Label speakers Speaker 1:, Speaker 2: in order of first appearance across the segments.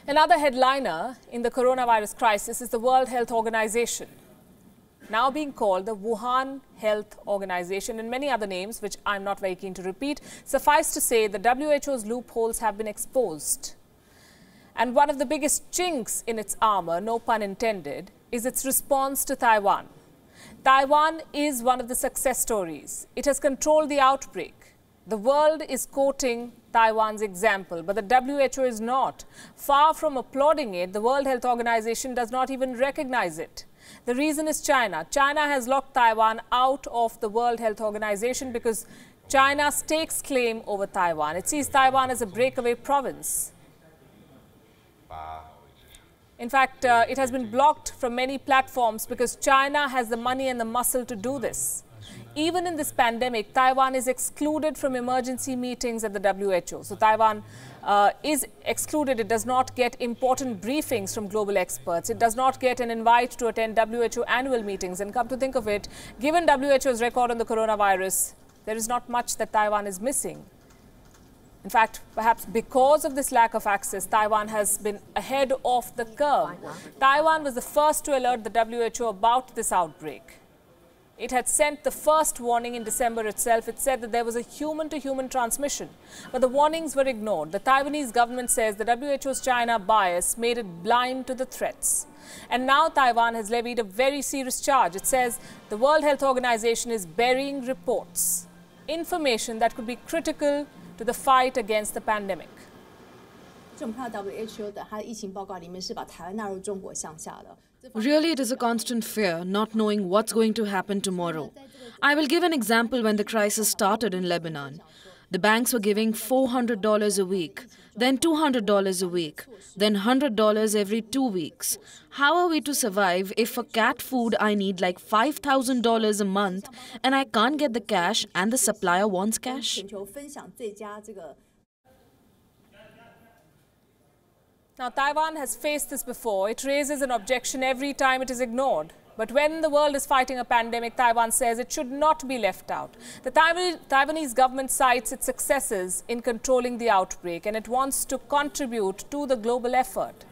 Speaker 1: Another headliner in the coronavirus crisis is the World Health Organization, now being called the Wuhan Health Organization, and many other names which I'm not very keen to repeat. Suffice to say, the WHO's loopholes have been exposed. And one of the biggest chinks in its armor, no pun intended, is its response to Taiwan. Taiwan is one of the success stories. It has controlled the outbreak. The world is quoting Taiwan's example, but the WHO is not. Far from applauding it, the World Health Organization does not even recognize it. The reason is China. China has locked Taiwan out of the World Health Organization because China stakes claim over Taiwan. It sees Taiwan as a breakaway province. In fact, it has been blocked from many platforms because China has the money and the muscle to do this. Even in this pandemic, Taiwan is excluded from emergency meetings at the WHO. So Taiwan is excluded. It does not get important briefings from global experts. It does not get an invite to attend WHO annual meetings. And come to think of it, given WHO's record on the coronavirus, there is not much that Taiwan is missing. In fact, perhaps because of this lack of access, Taiwan has been ahead of the curve. Taiwan was the first to alert the WHO about this outbreak. It had sent the first warning in December itself. It said that there was a human-to-human transmission, but the warnings were ignored. The Taiwanese government says the WHO's China bias made it blind to the threats. And now Taiwan has levied a very serious charge. It says the World Health Organization is burying reports, information that could be critical to the fight against the pandemic.
Speaker 2: Really, it is a constant fear, not knowing what's going to happen tomorrow. I will give an example when the crisis started in Lebanon. The banks were giving $400 a week, then $200 a week, then $100 every 2 weeks. How are we to survive if for cat food I need like $5,000 a month and I can't get the cash and the supplier wants cash?
Speaker 1: Now, Taiwan has faced this before. It raises an objection every time it is ignored. But when the world is fighting a pandemic, Taiwan says it should not be left out. The Taiwanese government cites its successes in controlling the outbreak, and it wants to contribute to the global effort.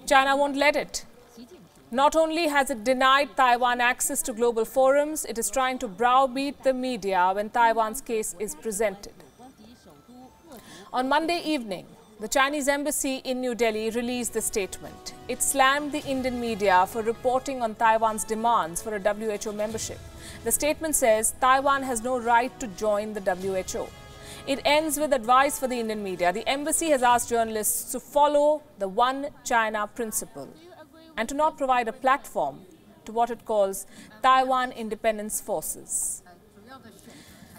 Speaker 1: China won't let it. Not only has it denied Taiwan access to global forums, it is trying to browbeat the media when Taiwan's case is presented. On Monday evening, the Chinese embassy in New Delhi released the statement. It slammed the Indian media for reporting on Taiwan's demands for a WHO membership. The statement says Taiwan has no right to join the WHO. It ends with advice for the Indian media. The embassy has asked journalists to follow the One China principle and to not provide a platform to what it calls Taiwan independence forces.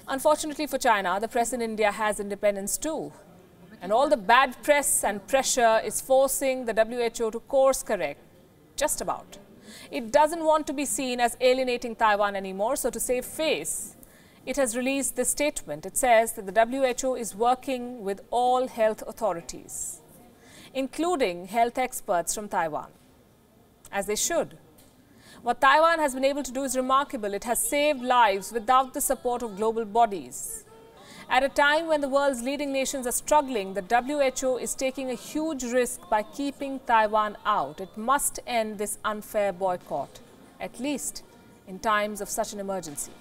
Speaker 1: Unfortunately for China, the press in India has independence too. And all the bad press and pressure is forcing the WHO to course correct, just about. It doesn't want to be seen as alienating Taiwan anymore, so to save face, it has released this statement. It says that the WHO is working with all health authorities, including health experts from Taiwan, as they should. What Taiwan has been able to do is remarkable. It has saved lives without the support of global bodies. At a time when the world's leading nations are struggling, the WHO is taking a huge risk by keeping Taiwan out. It must end this unfair boycott, at least in times of such an emergency.